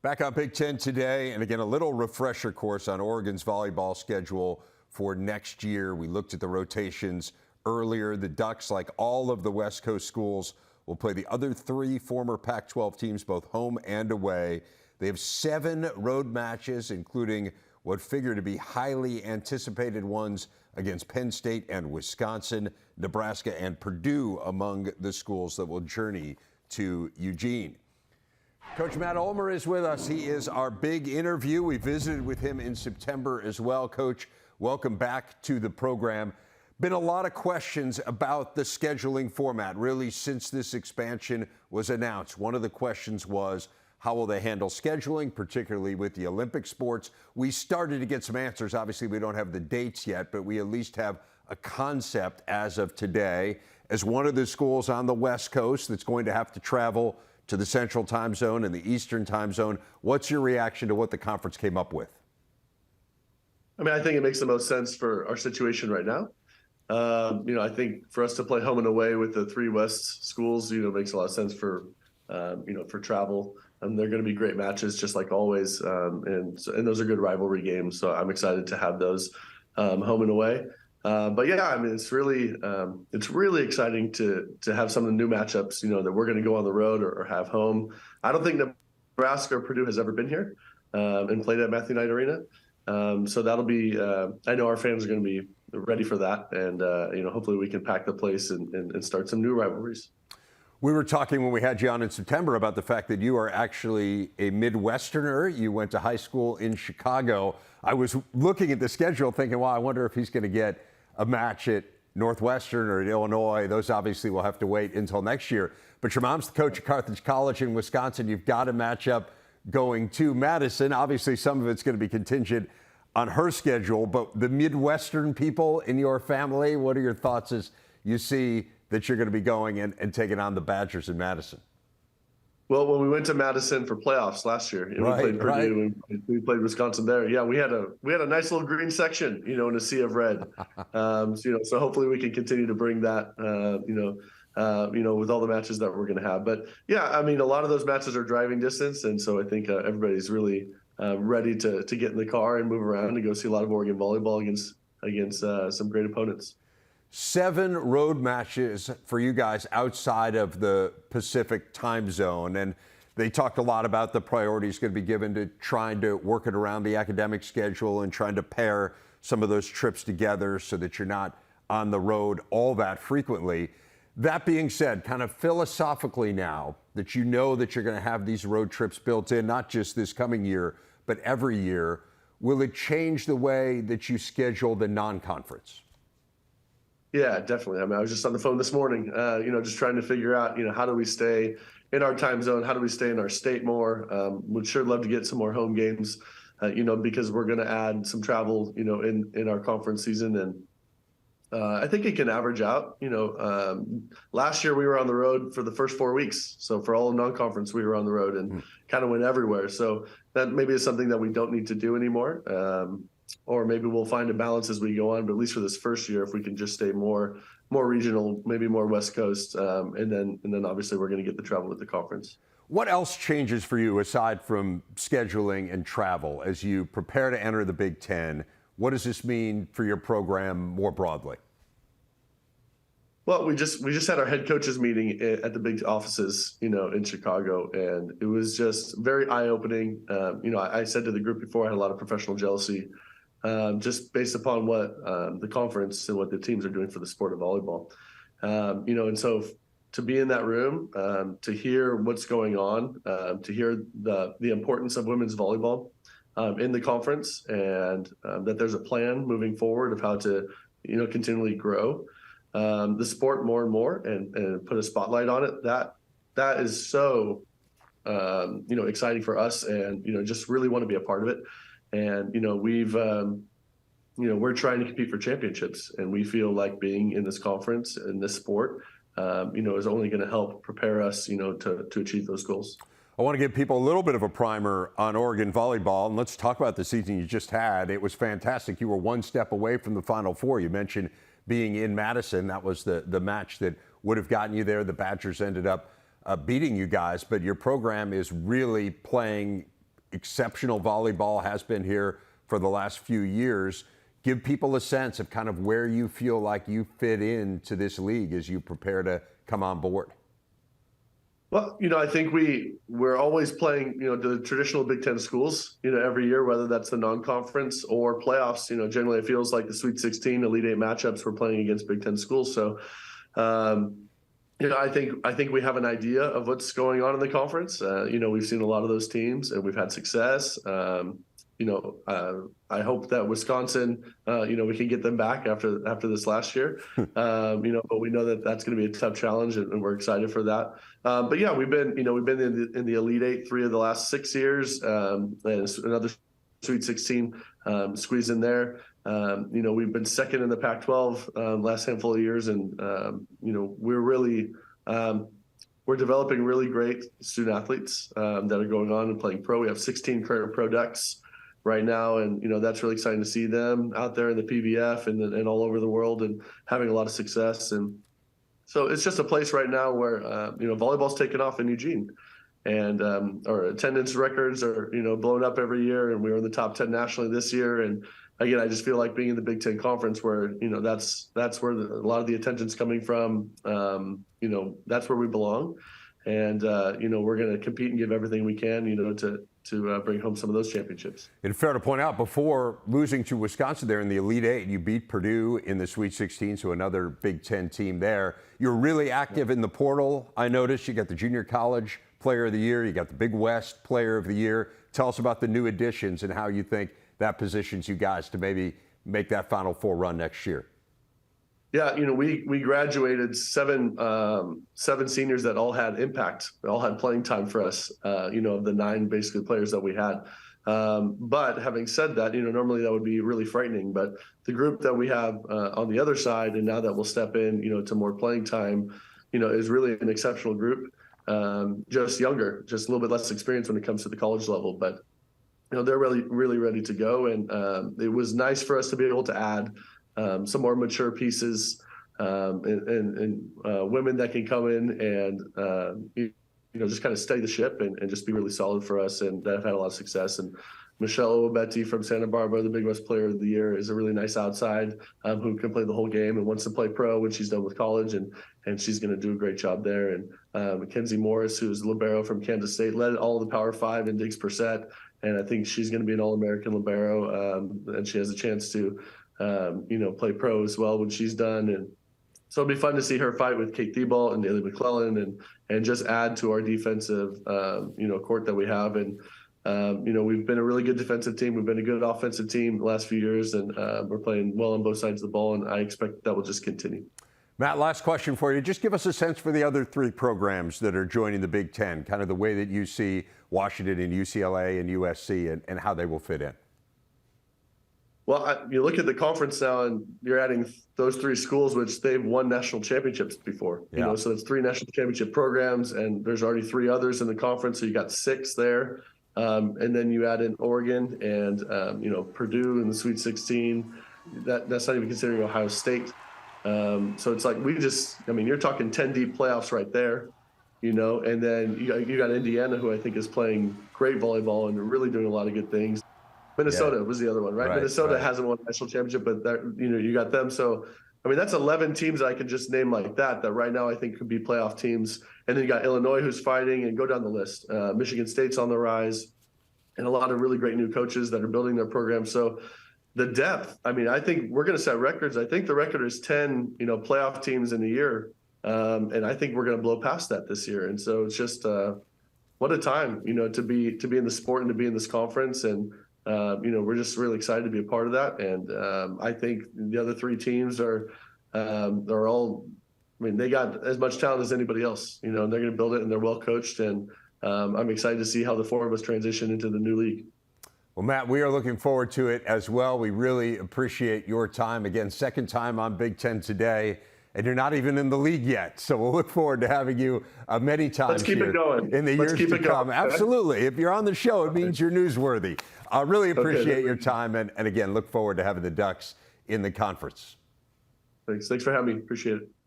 Back on Big Ten today, and again, a little refresher course on Oregon's volleyball schedule for next year. We looked at the rotations earlier. The Ducks, like all of the West Coast schools, will play the other three former Pac-12 teams, both home and away. They have 7 road matches, including what figure to be highly anticipated ones against Penn State and Wisconsin, Nebraska and Purdue among the schools that will journey to Eugene. Coach Matt Ulmer is with us. He is our big interview. We visited with him in September as well. Coach, welcome back to the program. Been a lot of questions about the scheduling format, really, since this expansion was announced. One of the questions was, how will they handle scheduling, particularly with the Olympic sports? We started to get some answers. Obviously, we don't have the dates yet, but we at least have a concept as of today. As one of the schools on the West Coast that's going to have to travel to the Central Time Zone and the Eastern Time Zone, what's your reaction to what the conference came up with? I mean, I think it makes the most sense for our situation right now. I think for us to play home and away with the 3 West schools, makes a lot of sense for travel. They're going to be great matches, just like always, and those are good rivalry games. So I'm excited to have those home and away. But yeah, I mean, it's really exciting to have some of the new matchups, that we're going to go on the road or have home. I don't think Nebraska or Purdue has ever been here and played at Matthew Knight Arena. So that'll be, I know our fans are going to be ready for that. And, hopefully we can pack the place and start some new rivalries. We were talking when we had you on in September about the fact that you are actually a Midwesterner. You went to high school in Chicago. I was looking at the schedule thinking, well, I wonder if he's going to get a match at Northwestern or at Illinois. Those obviously will have to wait until next year. But your mom's the coach at Carthage College in Wisconsin. You've got a matchup going to Madison. Obviously, some of it's going to be contingent on her schedule. But the Midwestern people in your family, what are your thoughts as you see that you're going to be going and taking on the Badgers in Madison? Well, when we went to Madison for playoffs last year, we played Purdue, we played Wisconsin there. Yeah, we had a nice little green section, in a sea of red. So hopefully we can continue to bring that, with all the matches that we're going to have. But yeah, I mean, a lot of those matches are driving distance, and so I think everybody's really ready to get in the car and move around and go see a lot of Oregon volleyball against some great opponents. 7 road matches for you guys outside of the Pacific time zone. And they talked a lot about the priorities going to be given to trying to work it around the academic schedule and trying to pair some of those trips together so that you're not on the road all that frequently. That being said, kind of philosophically now that you know that you're going to have these road trips built in, not just this coming year, but every year, will it change the way that you schedule the non-conference? Yeah, definitely. I mean, I was just on the phone this morning, just trying to figure out, how do we stay in our time zone? How do we stay in our state more? Would sure love to get some more home games, because we're going to add some travel, in our conference season. And I think it can average out, last year we were on the road for the first 4 weeks. So for all of non-conference, we were on the road and kind of went everywhere. So that maybe is something that we don't need to do anymore. Or maybe we'll find a balance as we go on, but at least for this first year, if we can just stay more regional, maybe more West Coast, and then obviously we're going to get the travel with the conference. What else changes for you aside from scheduling and travel as you prepare to enter the Big Ten? What does this mean for your program more broadly? Well, we just had our head coaches meeting at the big offices, in Chicago, and it was just very eye-opening. I said to the group before, I had a lot of professional jealousy, just based upon what the conference and what the teams are doing for the sport of volleyball. And so to be in that room, to hear what's going on, to hear the importance of women's volleyball in the conference, and that there's a plan moving forward of how to, continually grow the sport more and more and put a spotlight on it. That is so, exciting for us, and, just really want to be a part of it. And, we're trying to compete for championships, and we feel like being in this conference, in this sport, is only going to help prepare us, to achieve those goals. I want to give people a little bit of a primer on Oregon volleyball, and let's talk about the season you just had. It was fantastic. You were one step away from the Final Four. You mentioned being in Madison. That was the match that would have gotten you there. The Badgers ended up beating you guys, but your program is really playing exceptional volleyball has been here for the last few years. Give people a sense of kind of where you feel like you fit into this league as you prepare to come on board. Well, I think we're always playing, the traditional Big Ten schools, every year, whether that's the non-conference or playoffs. Generally it feels like the Sweet 16, Elite Eight matchups we're playing against Big Ten schools. So, I think we have an idea of what's going on in the conference. We've seen a lot of those teams and we've had success. I hope that Wisconsin, we can get them back after this last year. But we know that that's going to be a tough challenge, and we're excited for that. But yeah, we've been in the Elite Eight 3 of the last 6 years, and another Sweet 16 squeeze in there. We've been second in the Pac-12 last handful of years, and we're developing really great student athletes that are going on and playing pro. We have 16 current pro decks right now, and that's really exciting to see them out there in the PBF and all over the world and having a lot of success. And so it's just a place right now where volleyball's taken off in Eugene, and our attendance records are blown up every year, and we were in the top 10 nationally this year. And again, I just feel like being in the Big Ten Conference where that's where a lot of the attention's coming from. That's where we belong, and we're going to compete and give everything we can to bring home some of those championships. And fair to point out, before losing to Wisconsin there in the Elite Eight, you beat Purdue in the Sweet 16, so another Big Ten team there. You're really active in the portal. I noticed you got the Junior College Player of the Year, you got the Big West Player of the Year. Tell us about the new additions and how you think that positions you guys to maybe make that Final Four run next year. Yeah, we graduated seven seniors that all had impact, all had playing time for us, of the 9 basically players that we had. But having said that, normally that would be really frightening. But the group that we have on the other side, and now that we'll step in, to more playing time, is really an exceptional group. Just younger, just a little bit less experience when it comes to the college level. But, they're really, really ready to go. And it was nice for us to be able to add some more mature pieces and women that can come in and just kind of steady the ship and just be really solid for us, and that have had a lot of success. And Michelle Obetti from Santa Barbara, the Big West Player of the Year, is a really nice outside who can play the whole game and wants to play pro when she's done with college, and she's going to do a great job there. And Mackenzie Morris, who's libero from Kansas State, led all the Power 5 in digs per set, and I think she's going to be an All-American libero, and she has a chance to play pro as well when she's done. And so it'll be fun to see her fight with Kate Thibault and Daly McClellan and just add to our defensive, court that we have. And, we've been a really good defensive team. We've been a good offensive team the last few years, and we're playing well on both sides of the ball, and I expect that will just continue. Matt, last question for you. Just give us a sense for the other 3 programs that are joining the Big Ten, kind of the way that you see Washington and UCLA and USC and how they will fit in. Well, you look at the conference now, and you're adding those 3 schools, which they've won national championships before. Yeah. So it's 3 national championship programs, and there's already 3 others in the conference, so you got 6 there. And then you add in Oregon and Purdue in the Sweet 16. That's not even considering Ohio State. So it's like you're talking 10 deep playoffs right there, and then you got Indiana, who I think is playing great volleyball and really doing a lot of good things. Minnesota was the other one, right? Minnesota hasn't won a national championship, but you got them. So, that's 11 teams that I can just name like that right now I think could be playoff teams. And then you got Illinois, who's fighting, and go down the list. Michigan State's on the rise, and a lot of really great new coaches that are building their program. So the depth, I think we're going to set records. I think the record is 10, playoff teams in a year. And I think we're going to blow past that this year. And so it's just, what a time, to be in the sport and to be in this conference. And, we're just really excited to be a part of that. And I think the other 3 teams are all, they got as much talent as anybody else, and they're going to build it, and they're well coached. And I'm excited to see how the 4 of us transition into the new league. Well, Matt, we are looking forward to it as well. We really appreciate your time. Again, second time on Big Ten Today, and you're not even in the league yet. So we'll look forward to having you many times. Let's keep it going in the years to come. Absolutely. If you're on the show, it means you're newsworthy. I really appreciate your time, and again, look forward to having the Ducks in the conference. Thanks for having me. Appreciate it.